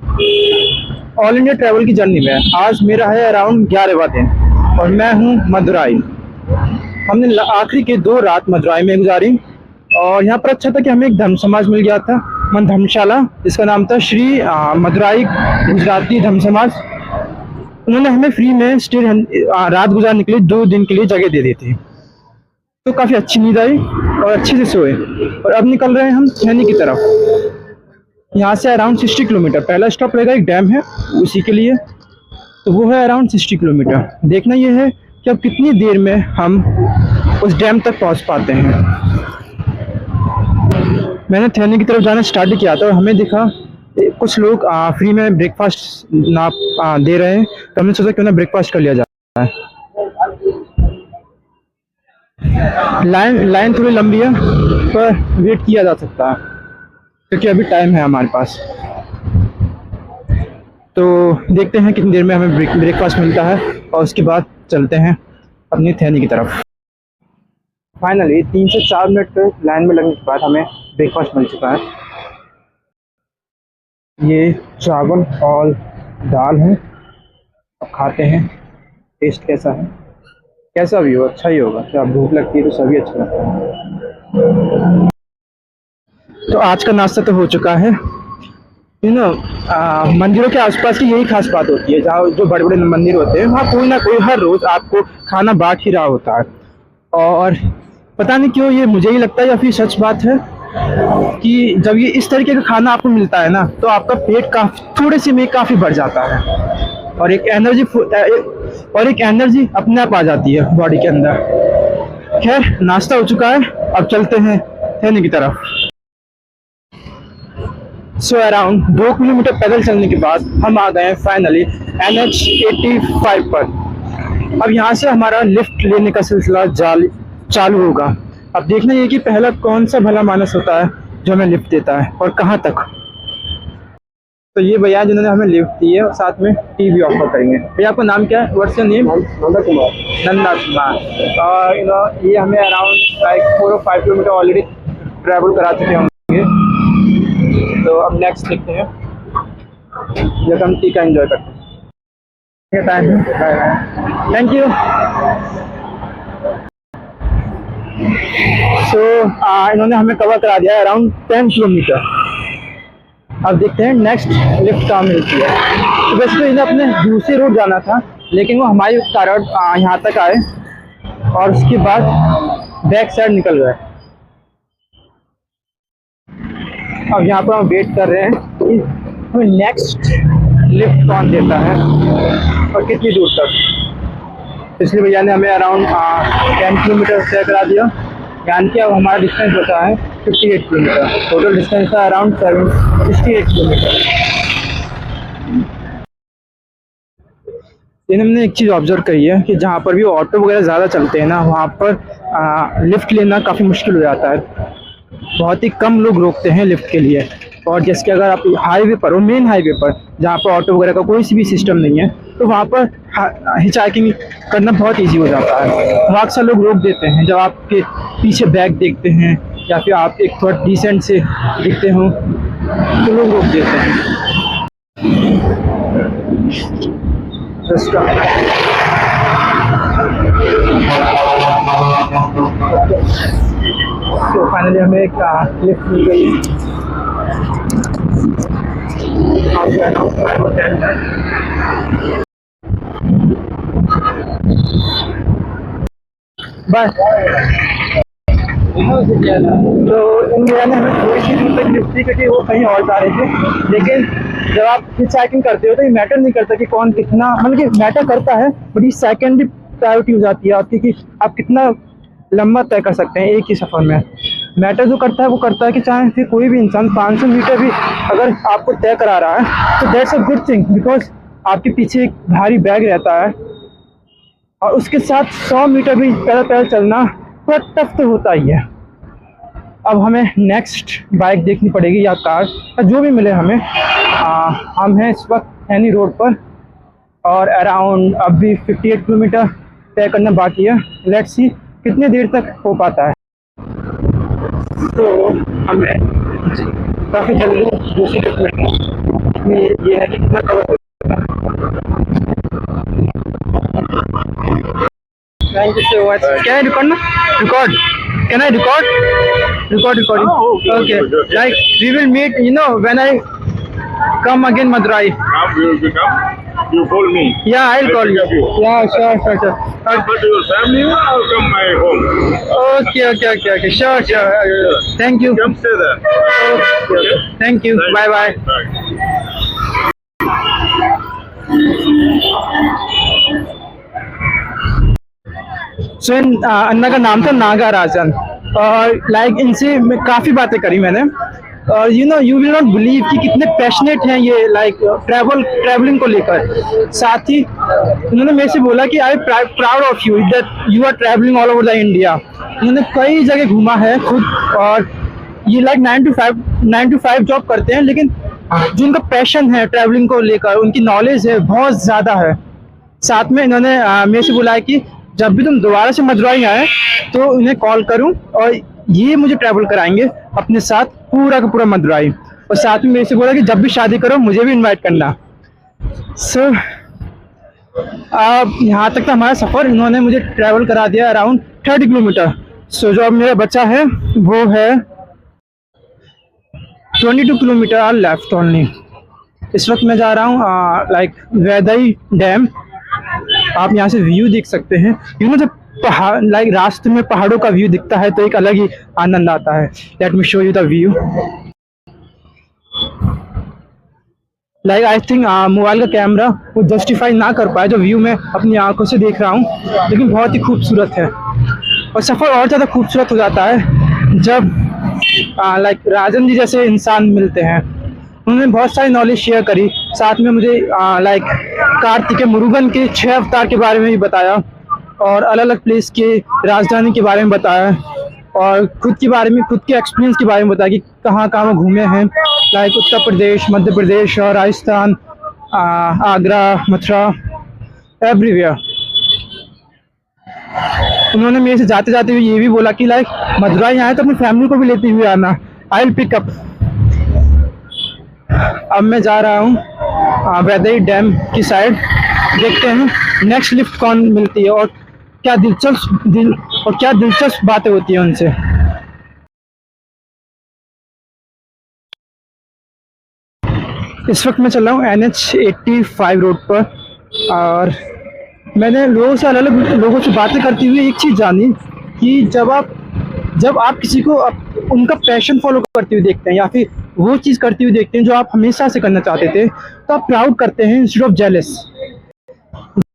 All India travel की journey में आज मेरा है अराउंड 11वां दिन और मैं हूँ मदुराई। हमने आखिरी के 2 रात मदुराई में गुजारी और यहाँ पर अच्छा था कि हमें एक धर्म समाज मिल गया था, मन धर्मशाला, जिसका नाम था श्री मदुराई गुजराती धर्म समाज। उन्होंने हमें फ्री में स्टे रात गुजारने के लिए 2 दिन के लिए जगह दे दी थी। तो काफ़ी अच्छी नींद आई और अच्छे से सोए और अब निकल रहे हैं हम थैनी की तरफ। यहाँ से अराउंड 60 किलोमीटर पहला स्टॉप रहेगा, एक डैम है उसी के लिए, तो वो है अराउंड 60 किलोमीटर। देखना ये है कि अब कितनी देर में हम उस डैम तक पहुँच पाते हैं। मैंने थैनी की तरफ जाना स्टार्ट किया था और हमें दिखा कुछ लोग फ्री में ब्रेकफास्ट दे रहे हैं, तो हमने सोचा क्यों ना ब्रेकफास्ट कर लिया जाए। लाइन थोड़ी लंबी है पर वेट किया जा सकता है क्योंकि अभी टाइम है हमारे पास। तो देखते हैं कितनी देर में हमें ब्रेकफास्ट मिलता है और उसके बाद चलते हैं अपनी थैनी की तरफ। फाइनली 3 से 4 मिनट के लाइन में लगने के बाद हमें ब्रेकफास्ट मिल चुका है। ये चावल और दाल है, अब खाते हैं टेस्ट कैसा है। कैसा भी हो अच्छा ही होगा, जब भूख लगती है तो सभी अच्छा लगता है। तो आज का नाश्ता तो हो चुका है। मंदिरों के आसपास की यही खास बात होती है, जहाँ जो बड़े बड़े मंदिर होते हैं वहाँ कोई ना कोई हर रोज़ आपको खाना बांट ही रहा होता है। और पता नहीं क्यों ये मुझे ही लगता है या फिर सच बात है कि जब ये इस तरीके का खाना आपको मिलता है ना तो आपका पेट काफ़ी थोड़े से में काफ़ी बढ़ जाता है और एक एनर्जी अपने आप आ जाती है बॉडी के अंदर। खैर नाश्ता हो चुका है, अब चलते हैं थैनी की तरफ। सो अराउंड 2 किलोमीटर पैदल चलने के बाद हम आ गए हैं फाइनली NH 85 पर। अब यहाँ से हमारा लिफ्ट लेने का सिलसिला चालू होगा। अब देखना ये कि पहला कौन सा भला मानस होता है जो हमें लिफ्ट देता है और कहाँ तक। तो ये भैया जिन्होंने हमें लिफ्ट दी है और साथ में टी भी ऑफर करेंगे। भैया आपका नाम क्या है? What's your name? Nanda Kumar. और ये हमें अराउंड लाइक 4 और 5 किलोमीटर ऑलरेडी ट्रैवल करा चुके होंगे। तो अब नेक्स्ट लिखते हैं जब हम टी का एंजॉय करते हैं। टाइम है, थैंक यू। सो इन्होंने हमें कवर करा दिया है अराउंड 10 किलोमीटर। अब देखते हैं नेक्स्ट लिफ्ट कहाँ मिलती है। तो वैसे तो इन्हें अपने दूसरे रोड जाना था लेकिन वो हमारी कारण यहाँ तक आए और उसके बाद बैक साइड निकल गए। अब यहाँ पर हम वेट कर रहे हैं कि हमें नेक्स्ट लिफ्ट कौन देता है और कितनी दूर तक। इसलिए भैया ने हमें अराउंड 10 किलोमीटर तय करा दिया, यानी कि अब हमारा डिस्टेंस होता है 58 किलोमीटर। टोटल डिस्टेंस था अराउंड 68 किलोमीटर। हमने एक चीज़ ऑब्जर्व करी है कि जहाँ पर भी ऑटो वगैरह ज़्यादा चलते हैं ना वहाँ पर लिफ्ट लेना काफ़ी मुश्किल हो जाता है। बहुत ही कम लोग रोकते हैं लिफ्ट के लिए। और जैसे कि अगर आप हाईवे पर हो, मेन हाईवे पर जहाँ पर ऑटो वगैरह का कोई सी भी सिस्टम नहीं है, तो वहाँ पर हिचहाइकिंग करना बहुत इजी हो जाता है। तो अक्सर लोग रोक देते हैं जब आपके पीछे बैग देखते हैं या फिर आप एक थोड़ा डिसेंट से दिखते हो तो लोग रोक देते हैं। तो फाइनली हमें एक लिफ्ट मिल गई। बस तो इन भैया ने हमें थोड़ी सी दूर तक लिफ्ट दी क्योंकि वो कहीं और जा रहे थे। लेकिन जब आप हिचहाइकिंग करते हो तो ये मैटर नहीं करता कि कौन कितना, मतलब कि मैटर करता है बट ये सेकेंडरी प्रायोरिटी हो जाती है आपकी कि आप कितना लंबा तय कर सकते हैं एक ही सफ़र में। मैटर जो करता है वो करता है कि चाहे फिर कोई भी इंसान 500 मीटर भी अगर आपको तय करा रहा है तो that's a good thing, because आपके पीछे एक भारी बैग रहता है और उसके साथ 100 मीटर भी पैदल पैदल चलना थोड़ा टफ तो होता ही है। अब हमें नेक्स्ट बाइक देखनी पड़ेगी या कार या जो भी मिले हमें। हम हैं इस वक्त थैनी रोड पर और अराउंड अभी 58 किलोमीटर तय करना बाकी है। लेट्स सी कितनी देर तक हो पाता है। तो हमें काफ़ी जल्दी दूसरी ट्रिप में ये है कि कितना cover. Thank you so much. Can I record ना? Record? Can I record? Recording. Oh, Okay. okay. Like we will meet, when I come again Madurai. Now you will come. You call me. Yeah, I'll call you. pick up you. Yeah, sure. Come to your family or come my home. Okay. Sure. Thank you. Come stay there. Okay. Thank you. Bye. Bye. सो अन्ना का नाम था नागा राजन, और like इनसे मैं काफ़ी बातें करी मैंने, और यू विल नॉट बिलीव कि कितने पैशनेट हैं ये लाइक ट्रैवलिंग को लेकर। साथ ही उन्होंने मेरे से बोला कि I proud of you that you are travelling all over the India. उन्होंने कई जगह घूमा है खुद, और ये लाइक 9 to 5 जॉब करते हैं, लेकिन जो उनका पैशन है ट्रैवलिंग को लेकर, उनकी नॉलेज है बहुत ज़्यादा है। साथ में इन्होंने मेरे से बोला है कि जब भी तुम दोबारा से मदुरई आए तो उन्हें कॉल करूं, और ये मुझे ट्रैवल कराएंगे अपने साथ पूरा का पूरा मदुरई। और साथ में मेरे से बोला कि जब भी शादी करो मुझे भी इनवाइट करना। सो यहाँ तक था हमारा सफ़र। इन्होंने मुझे ट्रैवल करा दिया अराउंड 30 किलोमीटर। सो जो अब मेरा बच्चा है वो है 22 किलोमीटर लेफ्ट ओनली। इस वक्त मैं जा रहा हूँ लाइक वैदई डैम। आप यहाँ से व्यू देख सकते हैं। जब पहाड़ लाइक रास्ते में पहाड़ों का व्यू दिखता है तो एक अलग ही आनंद आता है। Let me show you the view. Like I think mobile का कैमरा वो जस्टिफाई ना कर पाए जो व्यू मैं अपनी आंखों से देख रहा हूँ, लेकिन बहुत ही खूबसूरत है। और सफ़र और ज़्यादा खूबसूरत हो जाता है जब लाइक राजन जी जैसे इंसान मिलते हैं। उन्होंने बहुत सारी नॉलेज शेयर करी। साथ में मुझे लाइक कार्तिकेय मुरुगन के 6 अवतार के बारे में भी बताया, और अलग अलग प्लेस के राजधानी के बारे में बताया, और खुद के एक्सपीरियंस के बारे में बताया कि कहाँ कहाँ वो घूमे हैं, लाइक उत्तर प्रदेश, मध्य प्रदेश और राजस्थान, आगरा, मथुरा, एवरीवेयर। उन्होंने मेरे से जाते जाते हुए ये भी बोला कि लाइक मदुरई आए तो अपनी फैमिली को भी लेते हुए आना। I will pick up. अब मैं जा रहा हूँ वैदई डैम की साइड। देखते हैं नेक्स्ट लिफ्ट कौन मिलती है, और क्या दिलचस्प बातें होती हैं उनसे। इस वक्त मैं चल रहा हूँ NH 85 रोड पर, और मैंने लोगों से अलग अलग लोगों से बातें करते हुए एक चीज़ जानी कि जब आप किसी को उनका पैशन फॉलो करते हुए देखते हैं, या फिर वो चीज़ करते हुए देखते हैं जो आप हमेशा से करना चाहते थे, तो आप प्राउड करते हैं इंस्टेड ऑफ जेलस।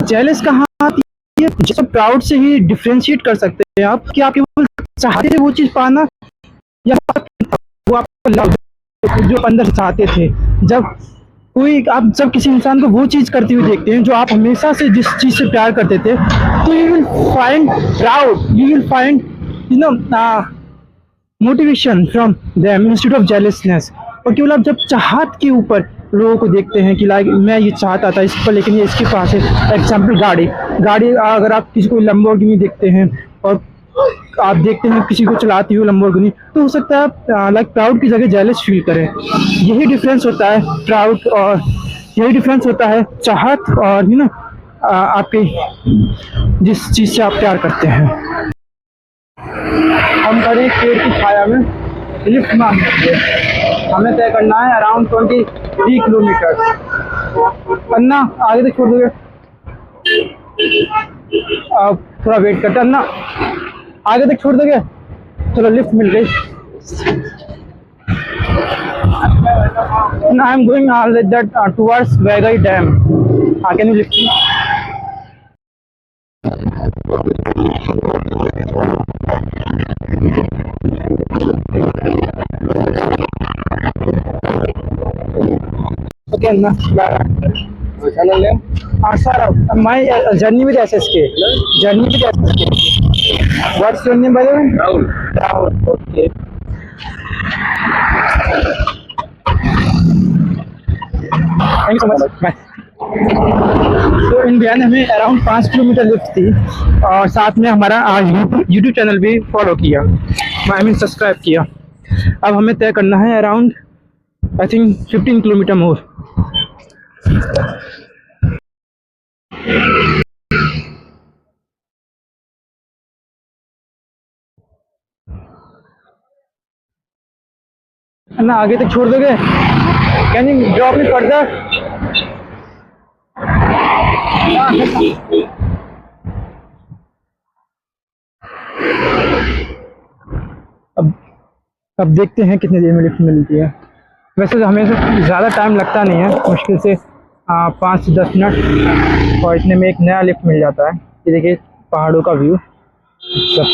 जेलस कहाँ आती है? जब प्राउड से ही डिफ्रेंशिएट कर सकते हैं आप कि आप केवल चाहते थे वो चीज़ पाना, या वो आपको लव जो अंदर से चाहते थे। जब किसी इंसान को वो चीज़ करते हुए देखते हैं जो आप हमेशा से जिस चीज़ से प्यार करते थे, तो you will find proud, you will find motivation from them instead of jealousness. और केवल आप जब चाहत के ऊपर लोगों को देखते हैं कि लाइक मैं ये चाहता था इस पर, लेकिन ये इसके पास है। एग्जाम्पल गाड़ी अगर आप किसी को लंबोर्गिनी देखते हैं और आप देखते हैं किसी को चलाती हुई लंबोर्गिनी, तो हो सकता है आप लाइक प्राउड की जगह जेलस फील करें। यही डिफरेंस होता है प्राउड, और यही डिफरेंस होता है चाहत और आपके जिस चीज़ से आप प्यार करते हैं। हम खड़े एक पेड़ की छाया में, लिफ्ट मांगेंगे। हमें तय करना है अराउंड 23 किलोमीटर। अन्ना आगे तक छोड़ दोगे? अब थोड़ा वेट करते। अन्ना आगे तक छोड़ दोगे? चलो लिफ्ट मिल गई। I am going like that towards Vaigai dam. Can you lift me? Okay, Anna. Channel name? Sir, my journey with SSK. What's your name, by the way? Rahul. Okay. Thank you so much. Bye. तो Indian हमें around 5 kilometre lift थी, और साथ में हमारा YouTube channel भी follow किया, I mean subscribe किया। अब हमें तय करना है अराउंड आई थिंक 15 किलोमीटर मोर। ना आगे तक छोड़ दोगे? Can you drop me further? अब अब देखते हैं कितनी देर में लिफ्ट मिलती है। वैसे तो हमें ज़्यादा टाइम लगता नहीं है, मुश्किल से 5 से 10 मिनट, और इतने में एक नया लिफ्ट मिल जाता है। ये देखिए पहाड़ों का व्यू सब।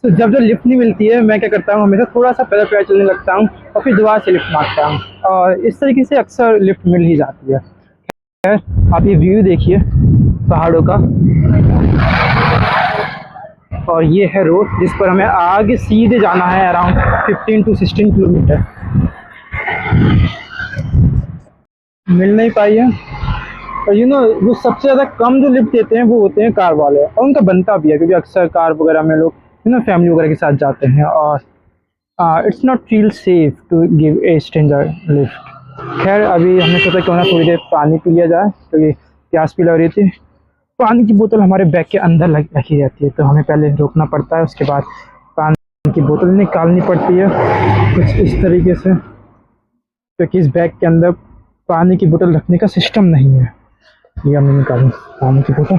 तो जब लिफ्ट नहीं मिलती है मैं क्या करता हूँ, हमेशा थोड़ा सा पैदल पैदल चलने लगता हूँ और फिर दोबारा से लिफ्ट मांगता हूँ, और इस तरीके से अक्सर लिफ्ट मिल ही जाती है। आप ये व्यू देखिए पहाड़ों का, और ये है रोड जिस पर हमें आगे सीधे जाना है अराउंड 15 to 16 किलोमीटर। मिल नहीं पाई है, और जो सबसे ज़्यादा कम जो लिफ्ट देते हैं वो होते हैं कार वाले, और उनका बनता भी है क्योंकि अक्सर कार वगैरह में लोग फैमिली वगैरह के साथ जाते हैं, और it's not feel safe to give a stranger lift. खैर अभी हमने सोचा क्यों ना थोड़ी देर पानी पी लिया जाए, क्योंकि प्यास भी लग रही थी। पानी की बोतल हमारे बैग के अंदर रखी रहती है, तो हमें पहले रोकना पड़ता है, उसके बाद पानी की बोतल निकालनी पड़ती है कुछ इस तरीके से, क्योंकि इस बैग के अंदर पानी की बोतल रखने का सिस्टम नहीं है। ये हमने निकाली पानी की बोतल,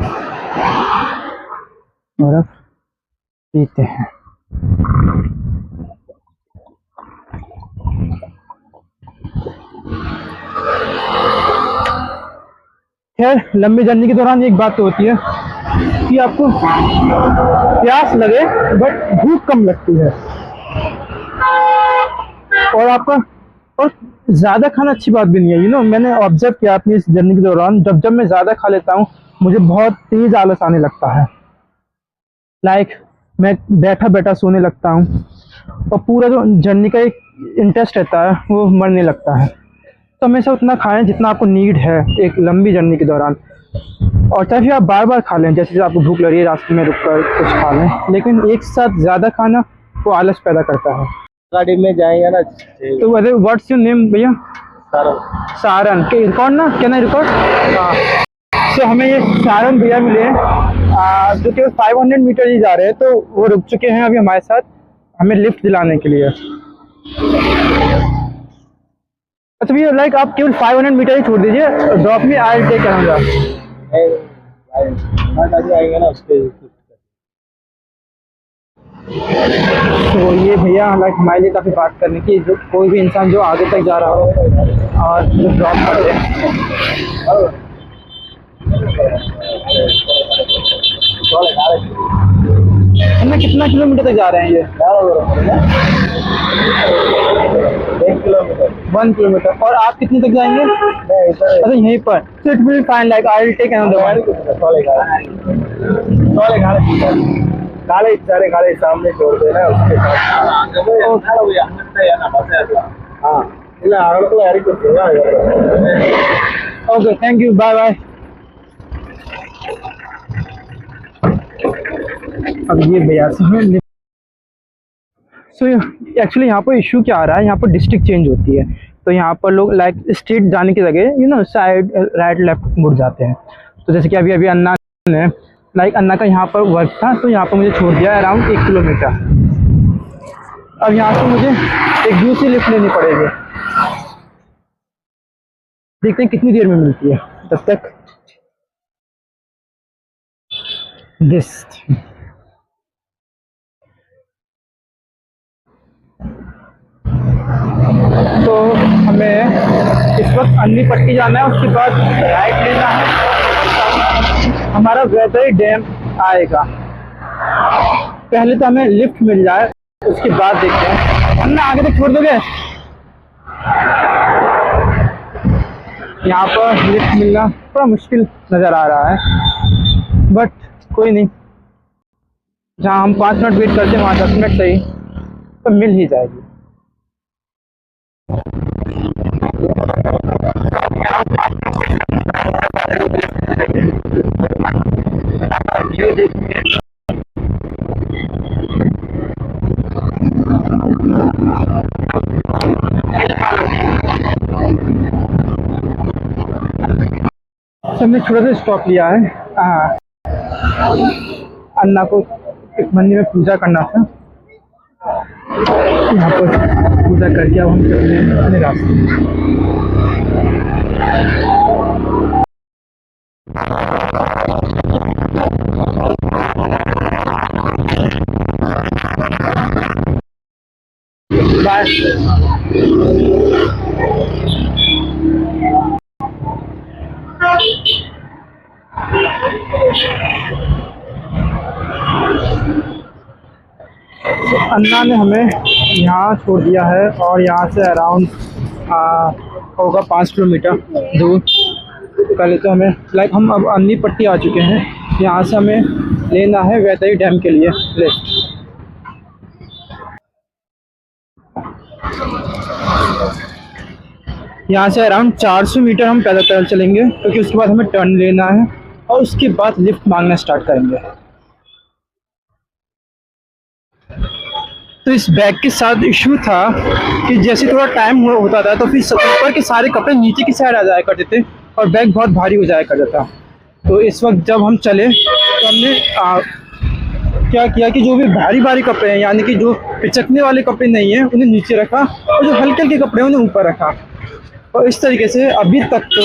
और अब पीते हैं। खैर लंबी जर्नी के दौरान एक बात तो होती है कि आपको प्यास लगे बट भूख कम लगती है, और ज़्यादा खाना अच्छी बात भी नहीं है। मैंने ऑब्जर्व किया अपनी इस जर्नी के दौरान, जब मैं ज़्यादा खा लेता हूँ मुझे बहुत तेज़ आलस आने लगता है। मैं बैठा बैठा सोने लगता हूँ, और पूरा जो जर्नी का एक इंटरेस्ट रहता है वो मरने लगता है। तो हमेशा उतना खाएं जितना आपको नीड है एक लंबी जर्नी के दौरान, और चाहे फिर आप बार बार खा लें, जैसे आपको भूख लग रही है रास्ते में रुक कर कुछ खा लें, लेकिन एक साथ ज़्यादा खाना वो आलस पैदा करता है। गाड़ी में जाएंगे ना। तो वैसे व्हाट्स योर नेम भैया? सारन के रिकॉर्ड ना, क्या ना रिकॉर्ड? हाँ, तो हमें ये सारन भैया मिले जो केवल 500 मीटर ही जा रहे हैं, तो वो रुक चुके हैं अभी हमारे साथ हमें लिफ्ट दिलाने के लिए। अच्छा भैया लाइक आप केवल 500 मीटर ही छोड़ दीजिए, ड्रॉप में आई टेक करूँगा। आएंगे ना उसके। तो ये भैया लाइक हमारे लिए काफ़ी बात करने की, जो कोई भी इंसान जो आगे तक जा रहा हो और जो ड्रॉप कर दे। हमें कितना किलोमीटर तक जा रहे हैं ये? 1 किलोमीटर। और आप कितने तक जाएंगे? अच्छा यहीं पर। So it will find like I will take another one. गाड़ी सामने छोड़ देना उसके साथ। Okay thank you, bye bye. अब ये भैया सो एक्चुअली यहाँ पर इशू क्या आ रहा है, यहाँ पर डिस्ट्रिक्ट चेंज होती है, तो यहाँ पर लोग लाइक स्ट्रेट जाने की जगह साइड राइट लेफ्ट मुड़ जाते हैं। तो जैसे कि अभी अभी अन्ना ने लाइक अन्ना का यहाँ पर वर्क था, तो यहाँ पर मुझे छोड़ दिया अराउंड 1 किलोमीटर। अब यहाँ से मुझे एक दूसरी लिफ्ट लेनी पड़ेगी, देखते हैं कितनी देर में मिलती है। तब तक दिस तो हमें इस वक्त अन्नी पट्टी जाना है, उसके बाद राइट लेना है, हमारा वैदई डैम आएगा। पहले तो हमें लिफ्ट मिल जाए, उसके बाद देखते हैं। अन्ना आगे तक छोड़ दोगे? यहाँ पर लिफ्ट मिलना थोड़ा मुश्किल नज़र आ रहा है, बट कोई नहीं, जहाँ हम 5 मिनट वेट करते हैं वहाँ 10 मिनट सही तो मिल ही जाएगी। ये देखिए से हमने छोटा सा स्टॉप लिया है। अन्ना को एक मंदिर में पूजा करना था, यहाँ पर पूजा करके अब हम चल रहे हैं अपने रास्ते। बाय। अन्ना ने हमें यहाँ छोड़ दिया है और यहाँ से अराउंड होगा 5 किलोमीटर दूर। पहले तो हमें हम अब अन्नी पट्टी आ चुके हैं। यहाँ से हमें लेना है वैतई डैम के लिए लेफ्ट। यहाँ से अराउंड 400 मीटर हम पैदल चलेंगे, क्योंकि उसके बाद हमें टर्न लेना है और उसके बाद लिफ्ट मांगना स्टार्ट करेंगे। तो इस बैग के साथ इशू था कि जैसे थोड़ा टाइम होता था तो फिर ऊपर के सारे कपड़े नीचे की साइड आ जाया करते थे और बैग बहुत भारी हो जाया करता था। तो इस वक्त जब हम चले तो हमने क्या किया कि जो भी भारी भारी कपड़े हैं, यानी कि जो पिचकने वाले कपड़े नहीं हैं, उन्हें नीचे रखा और जो हल्के हल्के कपड़े हैं उन्हें ऊपर रखा। और इस तरीके से अभी तक तो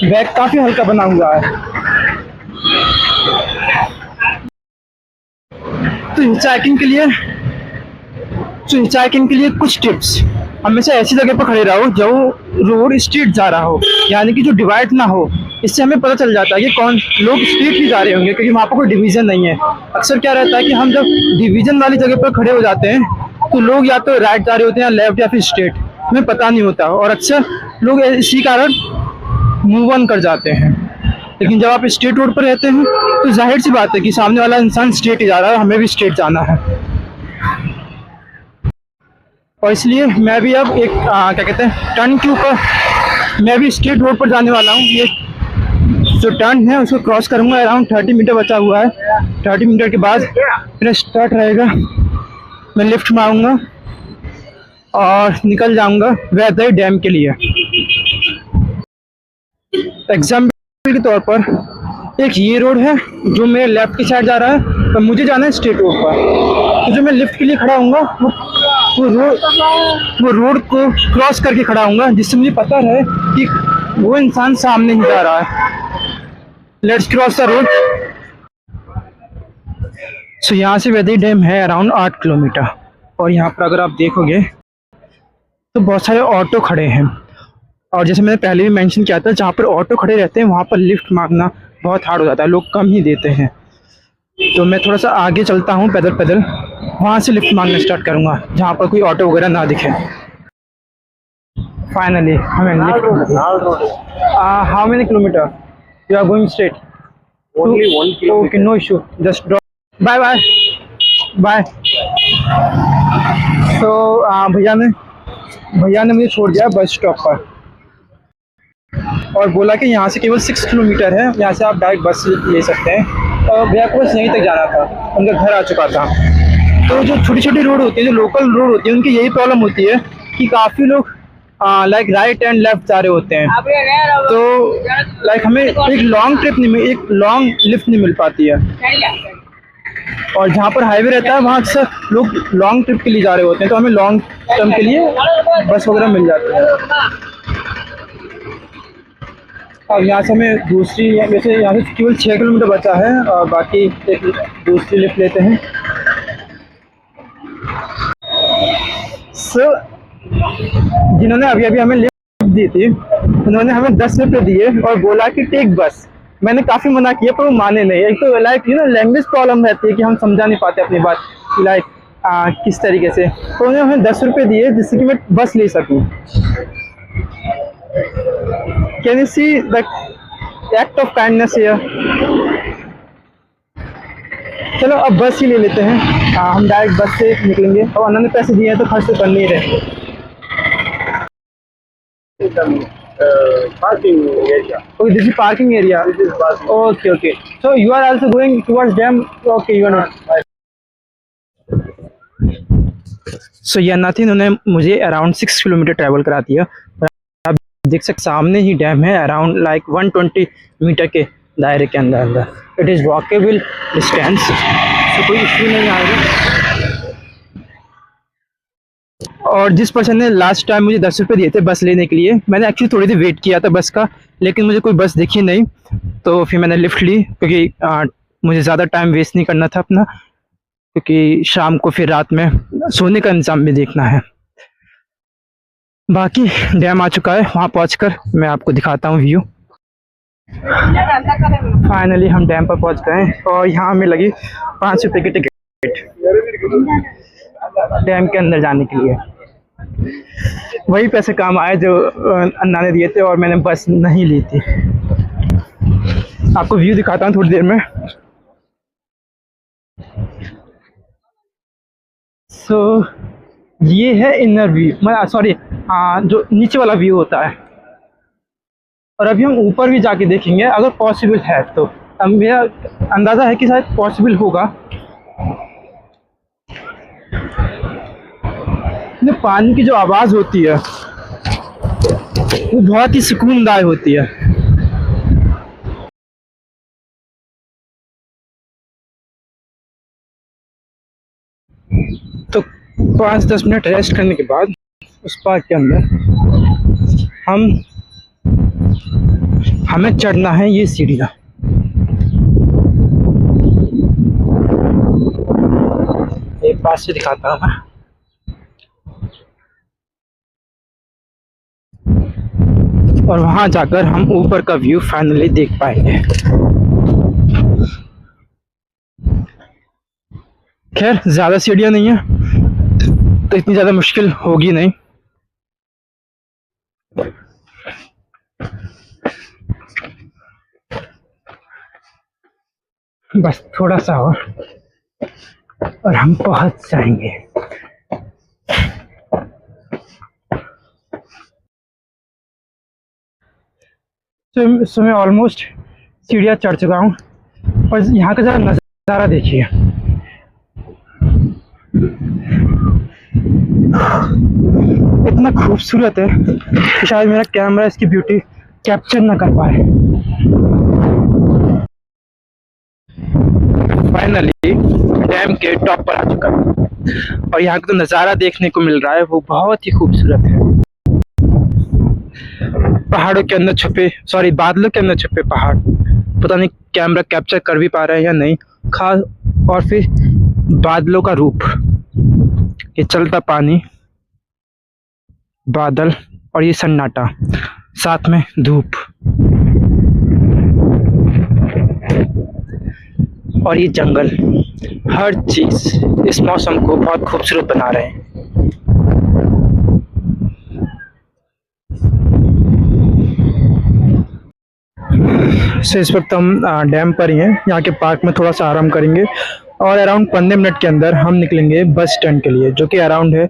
बैग काफ़ी हल्का बना हुआ है। तो हिचाइकिंग के लिए कुछ टिप्स। हमेशा ऐसी जगह पर खड़े रहो जो रोड स्ट्रेट जा रहा हो, यानी कि जो डिवाइड ना हो। इससे हमें पता चल जाता है कि कौन लोग स्ट्रेट ही जा रहे होंगे, क्योंकि वहाँ पर कोई डिवीज़न नहीं है। अक्सर क्या रहता है कि हम जब डिवीज़न वाली जगह पर खड़े हो जाते हैं तो लोग या तो राइट जा रहे होते हैं या लेफ्ट या फिर स्ट्रेट, हमें पता नहीं होता और अक्सर लोग इसी कारण मूव ऑन कर जाते हैं। लेकिन जब आप स्ट्रेट रोड पर रहते हैं तो जाहिर सी बात है कि सामने वाला इंसान स्ट्रेट ही जा रहा है, हमें भी स्ट्रेट जाना है। और इसलिए मैं भी अब एक क्या कहते हैं टर्न के ऊपर मैं भी स्ट्रेट रोड पर जाने वाला हूँ। ये जो टर्न है उसको क्रॉस करूँगा। अराउंड 30 मीटर बचा हुआ है। 30 मीटर के बाद मेरा स्टार्ट रहेगा, मैं लिफ्ट मारूंगा और निकल जाऊंगा वैतई डैम के लिए। एग्जाम्पल के तौर पर एक ये रोड है जो मेरे लेफ्ट की साइड जा रहा है और मुझे जाना है स्ट्रेट रोड पर। तो जो मैं लिफ्ट के लिए खड़ा हूँगा वो रोड को क्रॉस करके खड़ा हूँगा, जिससे मुझे पता रहे कि वो इंसान सामने ही जा रहा है। Let's cross the road. So यहाँ से वैतई डैम है अराउंड 8 किलोमीटर। और यहाँ पर अगर आप देखोगे तो बहुत सारे ऑटो खड़े हैं। और जैसे मैंने पहले भी मेंशन किया था, जहाँ पर ऑटो खड़े रहते हैं वहाँ पर लिफ्ट मांगना बहुत हार्ड हो जाता है, लोग कम ही देते हैं। तो मैं थोड़ा सा आगे चलता हूँ पैदल, वहाँ से लिफ्ट मांगना स्टार्ट करूँगा जहाँ पर कोई ऑटो वगैरह ना दिखे। फाइनली हमें lift. How many kilometre you are going straight? Only 1 kilometer. Okay, no issue, just drop. Bye bye bye. तो भैया ने मुझे छोड़ दिया बस स्टॉप पर और बोला कि यहाँ से केवल 6 किलोमीटर है, यहाँ से आप डायरेक्ट बस ले सकते हैं। और भैया को बस यहीं तक जाना था, उनका घर आ चुका था। तो जो छोटी छोटी रोड होती है, जो लोकल रोड होती है, उनकी यही प्रॉब्लम होती है कि काफ़ी लोग लाइक राइट एंड लेफ्ट जा रहे होते हैं। तो लाइक हमें एक लॉन्ग लिफ्ट नहीं मिल पाती है। और जहाँ पर हाईवे रहता है वहाँ अक्सर लोग लॉन्ग ट्रिप के लिए जा रहे होते हैं, तो हमें लॉन्ग टर्म के लिए बस वगैरह मिल जाती है। अब यहाँ से हमें दूसरी, वैसे यहाँ से केवल 6 किलोमीटर बचा है और बाकी एक दूसरी लिफ्ट लेते हैं। सो जिन्होंने अभी हमें लिफ्ट दी थी, उन्होंने हमें 10 रुपये दिए और बोला कि टेक बस। मैंने काफ़ी मना किया पर वो माने नहीं। एक तो लाइक लैंग्वेज प्रॉब्लम रहती है कि हम समझा नहीं पाते अपनी बात लाइक किस तरीके से। तो उन्होंने हमें 10 रुपये दिए जिससे कि मैं बस ले सकूँ। Can you see the act of kindness here? चलो अब बस ही ले लेते हैं। हम डायरेक्ट बस से निकलेंगे और उन्होंने पैसे दिए हैं तो खर्च तो कर नहीं रहे। Parking area. Okay, this is parking area. This is parking. Okay. So you are also going towards dam. Okay, you are not. So ये अन्ना थी, इन्होंने मुझे अराउंड 6 किलोमीटर ट्रैवल करा दिया। देख सकते सामने ही डैम है, अराउंड लाइक 120 मीटर के दायरे के अंदर अंदर। इट इज़ वॉकेबल डिस्टेंस, तो कोई इशू नहीं आएगा। और जिस पर्सन ने लास्ट टाइम मुझे 10 रुपये दिए थे बस लेने के लिए, मैंने एक्चुअली थोड़ी देर वेट किया था बस का, लेकिन मुझे कोई बस दिखी नहीं, तो फिर मैंने लिफ्ट ली, क्योंकि मुझे ज़्यादा टाइम वेस्ट नहीं करना था अपना, क्योंकि शाम को फिर रात में सोने का इंतज़ाम भी देखना है। बाकी डैम आ चुका है, वहाँ पहुँचकर मैं आपको दिखाता हूँ व्यू। फाइनली हम डैम पर पहुँच गए और यहाँ हमें लगी 5 रुपये की टिकट डैम के अंदर जाने के लिए। वही पैसे काम आए जो अन्ना ने दिए थे और मैंने बस नहीं ली थी। आपको व्यू दिखाता हूँ थोड़ी देर में। सो ये है इनर व्यू, सॉरी जो नीचे वाला व्यू होता है। और अभी हम ऊपर भी जाके देखेंगे अगर पॉसिबल है तो। अब मेरा अंदाज़ा है कि शायद पॉसिबल होगा। पानी की जो आवाज़ होती है वो बहुत ही सुकूनदायक होती है। तो 5-10 मिनट रेस्ट करने के बाद उस पार्क के अंदर हमें चढ़ना है ये सीढ़ियाँ। एक पास से दिखाता हूँ मैं। और वहाँ जाकर हम ऊपर का व्यू फाइनली देख पाएंगे। खैर ज़्यादा सीढ़ियाँ नहीं है तो इतनी ज़्यादा मुश्किल होगी नहीं। बस थोड़ा सा और हम पहुँच जाएंगे। तो मैं ऑलमोस्ट सीढ़ियाँ चढ़ चुका हूँ और यहाँ का ज़रा नज़ारा देखिए। इतना खूबसूरत है कि शायद मेरा कैमरा इसकी ब्यूटी कैप्चर ना कर पाए। फाइनली डैम के टॉप पर आ चुका है और यहाँ का जो नज़ारा देखने को मिल रहा है वो बहुत ही खूबसूरत है। पहाड़ों के अंदर छुपे, सॉरी बादलों के अंदर छुपे पहाड़, पता नहीं कैमरा कैप्चर कर भी पा रहा है या नहीं। खास और फिर बादलों का रूप, ये चलता पानी, बादल और ये सन्नाटा, साथ में धूप और ये जंगल, हर चीज़ इस मौसम को बहुत खूबसूरत बना रहे हैं। सो इस वक्त हम डैम पर ही हैं। यहाँ के पार्क में थोड़ा सा आराम करेंगे और अराउंड 15 मिनट के अंदर हम निकलेंगे बस स्टैंड के लिए, जो कि अराउंड है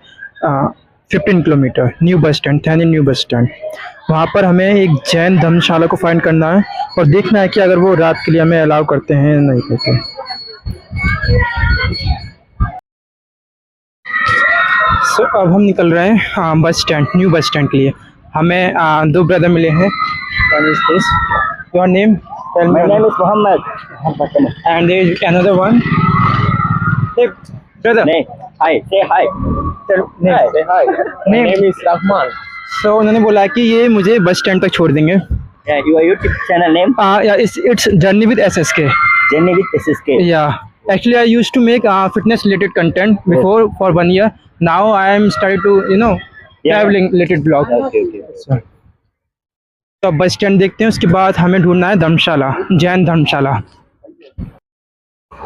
15 kilometre. New bus stand, Theni new bus stand. वहाँ पर हमें एक जैन धर्मशाला को फाइंड करना है और देखना है कि अगर वो रात के लिए हमें अलाउ करते हैं या नहीं करते। सो अब हम निकल रहे हैं bus stand, new bus stand के लिए। हमें 2 ब्रदर मिले हैं। Your name? Tell me. My name is Muhammad. And there is another one. Hey, brother. Name. Hi. Say hi. Tell name. Hi. Say hi. My Name. name is Rahman. So उन्होंने बोला कि ये मुझे bus stand तक छोड़ देंगे। Yeah, your YouTube channel name? Yeah, it's Journey with SSK. Journey with SSK. Yeah. Actually, I used to make fitness related content before for 1 year. Now I am starting to traveling related blog. Okay. So, तो bus stand देखते हैं, उसके बाद हमें ढूंढना है धर्मशाला, जैन धर्मशाला।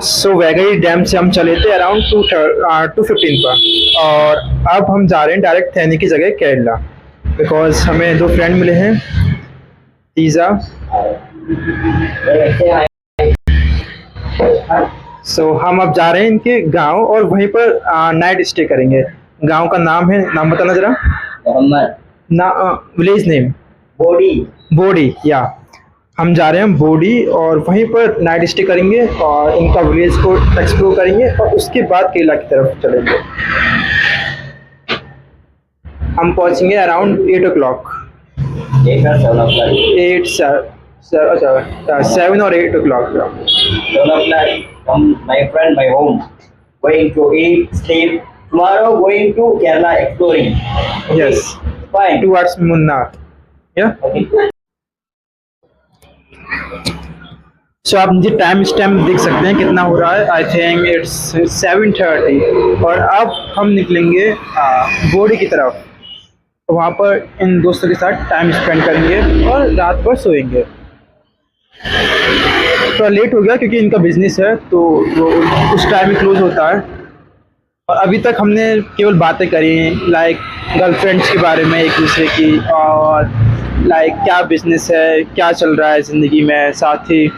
सो Vaigai dam से हम चले थे अराउंड 2:15 पर और अब हम जा रहे हैं डायरेक्ट थैनी की जगह केरला, बिकॉज हमें 2 फ्रेंड मिले हैं, तीजा। सो हम अब जा रहे हैं इनके गांव और वहीं पर नाइट स्टे करेंगे। गांव का नाम है, नाम बताना जरा। विलेज नेम बोडी। या हम जा रहे हैं बोडी और वहीं पर नाइट स्टे करेंगे और इनका विलेज को एक्सप्लोर करेंगे और उसके बाद केरला की तरफ चलेंगे। हम पहुंचेंगे around 8 o'clock 8 or 7 o'clock. 7 or 8 o'clock. 7 o'clock, come my friend my home. Going to eat, sleep. Tomorrow going to Kerala exploring. Okay? Yes. Fine. Towards Munnar. Yeah. Okay. सो आप मुझे टाइम स्टैम्प देख सकते हैं कितना हो रहा है. आई थिंक इट्स 7:30 और अब हम निकलेंगे बोडी की तरफ. वहाँ पर इन दोस्तों के साथ टाइम स्पेंड करेंगे और रात भर सोएंगे. थोड़ा लेट हो गया क्योंकि इनका बिजनेस है तो वो उस टाइम में क्लोज होता है. और अभी तक हमने केवल बातें करी लाइक गर्लफ्रेंड्स के बारे में एक दूसरे की, और लाइक क्या बिजनेस है, क्या चल रहा है ज़िंदगी में. साथ ही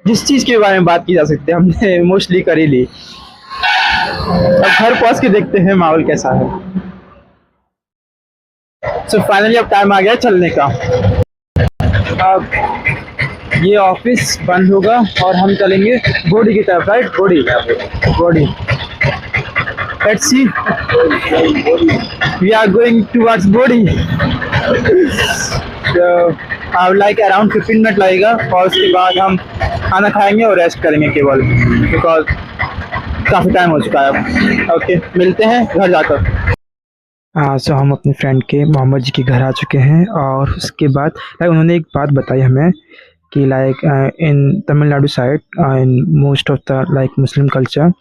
जिस चीज़ के बारे में बात की जा सकती है हमने मोस्टली कर ही ली. अब घर पहुँच के देखते हैं माहौल कैसा है. सो फाइनली अब टाइम आ गया चलने का. अब ये ऑफिस बंद होगा और हम चलेंगे बोडी की तरफ. Right, Bodi. Let's see, we are going towards Bodi. अब लाइक अराउंड 15 मिनट लगेगा और उसके बाद हम खाना खाएंगे और रेस्ट करेंगे केवल, बिकॉज काफ़ी टाइम हो चुका है अब. ओके, मिलते हैं घर जाकर. सो हम अपने फ्रेंड के मोहम्मद जी के घर आ चुके हैं और उसके बाद लाइक उन्होंने एक बात बताई हमें कि like in Tamil Nadu side in most of the like Muslim culture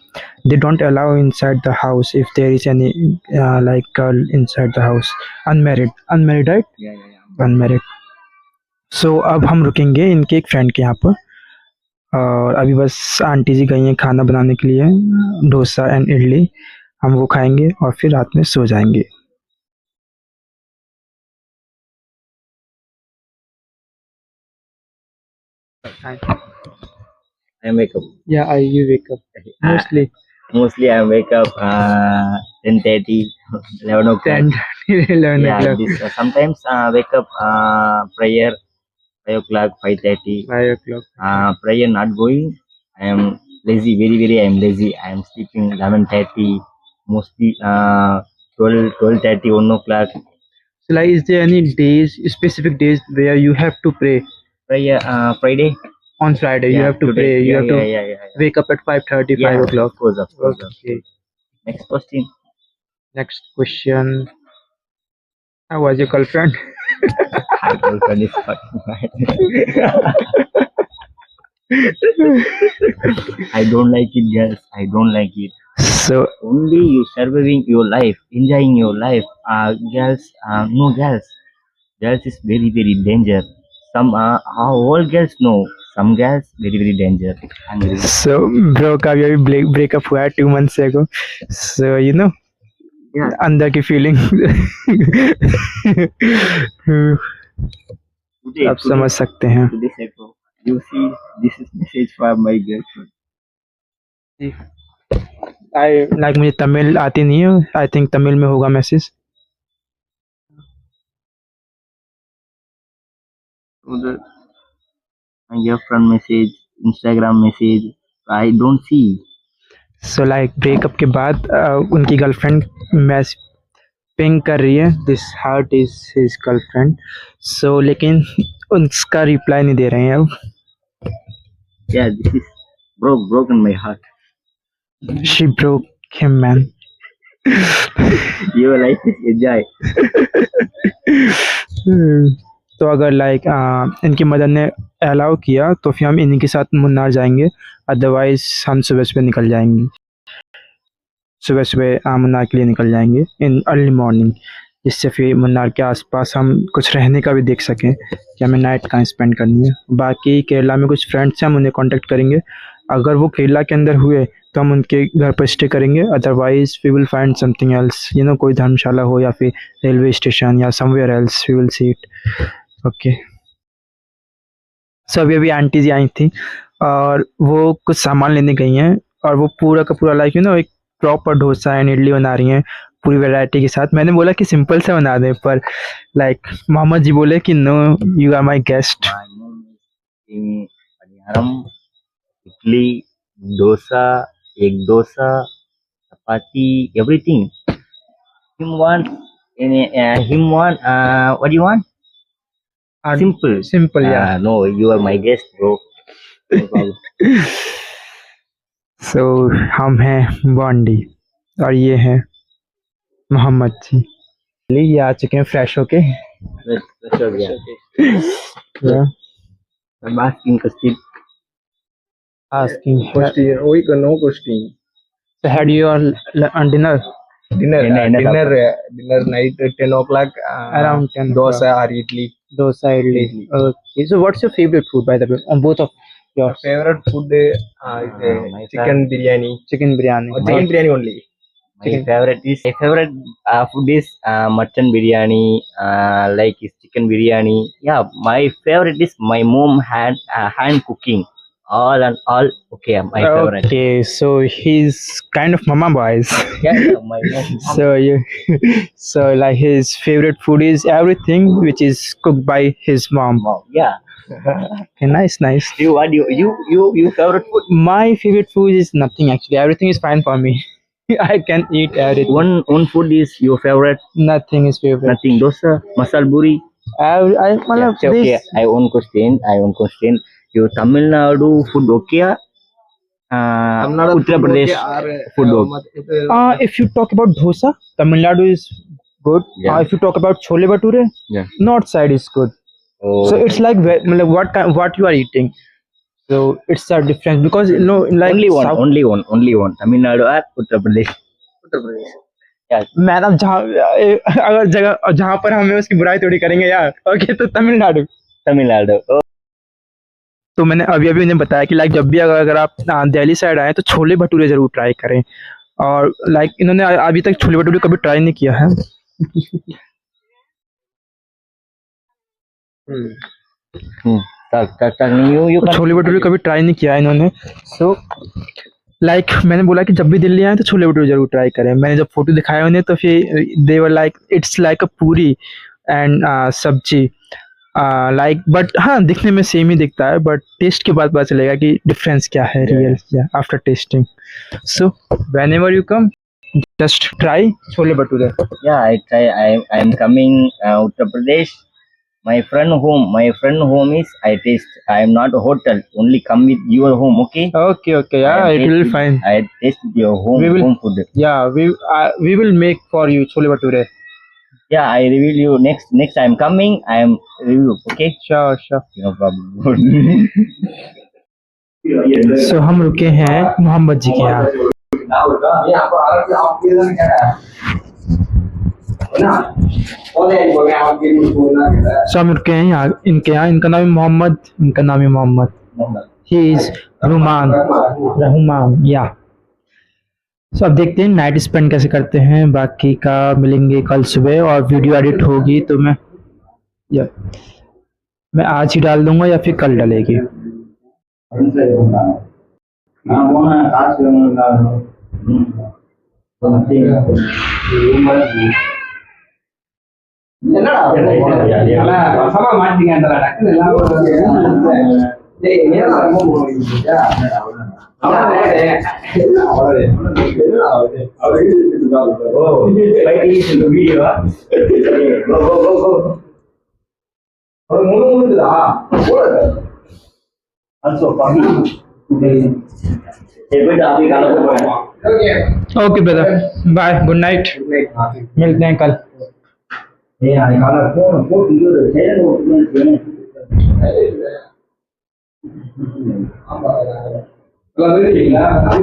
they don't allow inside the house if there is any like girl inside the house, unmarried right? Yeah. Unmarried. So अब हम रुकेंगे इनके एक फ्रेंड के यहाँ पर और अभी बस आंटी जी गई हैं खाना बनाने के लिए, डोसा एंड इडली. हम वो खाएंगे और फिर रात में सो जाएंगे. I wake up. Yeah, you wake up mostly Mostly I wake up 10:30, 11 o'clock. 10, 11 Yeah, o'clock. this, sometimes wake up prayer 5 o'clock, 5:30. 5 o'clock. Prayer not going. I am lazy, very. I am lazy. I am sleeping 11:30, mostly 12:30, 1 o'clock. So like, is there any days, specific days where you have to pray? Prayer Friday. On Friday, you Yeah, have to today. pray. You Yeah, have to yeah. wake up at 5:30, Yeah, 5 o'clock. Of course. Okay. Next question. Next question. How was your girlfriend? My girlfriend is fucking mad. I don't like it, girls. I don't like it. So Only you surviving your life, enjoying your life. Girls, no girls. Girls is very danger. Some all girls know. Some girls very danger. Angry. so bro का अभी breakup हुआ है 2 months ago. So you know Yeah. अंदर की feeling Today, आप समझ सकते हैं. today, Seko, you see, this is message for my girlfriend. I like मुझे तमिल आती नहीं है. आई थिंक तमिल में होगा message. My girlfriend message, Instagram message. I don't see. So like breakup के बाद उनकी गर्लफ्रेंड मैस पिंग कर रही है. This heart is his girlfriend. So लेकिन उसका रिप्लाई नहीं दे रहे हैं अब. Yeah, this is broken my heart. She broke him man. Your life is enjoy. तो अगर लाइक इनकी मदर ने अलाउ किया तो फिर हम इन्हीं के साथ मुन्नार जाएंगे. अदरवाइज हम सुबह निकल जाएंगे. सुबह मुन्नार के लिए निकल जाएंगे इन अर्ली मॉर्निंग, जिससे फिर मुन्नार के आसपास हम कुछ रहने का भी देख सकें कि हमें नाइट कहाँ स्पेंड करनी है. बाकी केरला में कुछ फ्रेंड्स हैं, हम उन्हें कांटेक्ट करेंगे. अगर वो केरला के अंदर हुए तो हम उनके घर पर स्टे करेंगे. Otherwise we will find something else, you know, कोई धर्मशाला हो या फिर रेलवे स्टेशन या somewhere else, we will see it. Okay. So अभी आंटी जी आई थी और वो कुछ सामान लेने गई हैं और वो पूरा का पूरा लाइक यू नो एक प्रॉपर डोसा एंड इडली बना रही हैं पूरी वैरायटी के साथ. मैंने बोला कि सिंपल से बना दें, पर लाइक मोहम्मद जी बोले कि no, you are my guest. My mom is in Paniharam, idli, dosa, egg dosa, chapati, everything. Him want what do you want? Simple. Simple, yeah. No, you are my guest, bro. No problem. सो हम हैं बॉन्डी और ये हैं मोहम्मद जी। ये आ चुके हैं fresh होके। Let's go, yeah. Yeah. I'm asking question. Asking, Question. We can no question. so had your dinner? Dinner night at 10 o'clock. Around 10 o'clock. Dosa or idli. Dosa, idli. Idli. Okay, so what's your favorite food, by the way, on both of Your yours? favorite food is my chicken biryani. Chicken biryani. Or chicken biryani only. My favorite food is mutton biryani. Like is chicken biryani. Yeah, my favorite is my mom hand cooking. All and all. Okay, my favorite. Okay, so he's kind of mama boys. Yeah, my mom. So you, so like his favorite food is everything which is cooked by his mom. Mom. Yeah. Okay, nice. You what you favorite food? My favorite food is nothing actually. Everything is fine for me. I can eat everything. One food is your favorite. Nothing is favorite. Nothing. Dosa, masal buri. I Yeah, okay. I own question. You Tamil Nadu food okay? Uttar Pradesh food okay. If you talk about dosa, Tamil Nadu is good. Yeah. If you talk about chole bhature, Yeah. north side is good. Oh. So it's like what you are eating. So it's a difference because like only one. Tamil Nadu or Uttar Pradesh. Yeah. मैं अब अगर जहाँ पर हमें उसकी बुराई थोड़ी करेंगे यार। ओके, तो तमिलनाडु। Oh. तो मैंने अभी उन्हें बताया कि लाइक जब भी अगर आप दिल्ली साइड आए तो छोले भटूरे जरूर ट्राई करें। और लाइक इन्होंने अभी तक छोले भटूरे कभी ट्राई नहीं किया है। छोले भटूरे कभी ट्राई नहीं किया है इन्होंने। सो लाइक मैंने बोला कि जब भी दिल्ली आए तो छोले भटूरे जरूर ट्राई करें। मैंने जब फोटो दिखाया उन्हें तो फिर they were like it's like a puri and सब्जी लाइक, बट हाँ दिखने में सेम ही दिखता है, बट टेस्ट के बाद पता चलेगा कि डिफरेंस क्या है real after testing. So whenever you come just try chole bhature. Yeah, I try. I am coming Uttar Pradesh. My friend home is I taste. I am not a hotel. Only come with your home. Okay. Okay. Yeah, it will be fine. I taste your home food. Yeah, we will make for you chole bhature. Yeah, I reveal you next time coming. I am review. Okay. Sure. No problem. So हम रुके हैं मोहम्मद जी के यहाँ। So हम रुके हैं यहाँ इनके यहाँ। इनका नाम है मोहम्मद। He is रहमान या। So अब देखते हैं नाइट स्पेंड कैसे करते हैं। बाकी का मिलेंगे कल सुबह और वीडियो एडिट होगी तो मैं आज ही डाल दूंगा या फिर कल डलेगी। Okay brother, bye, good night, मिलते हैं कल।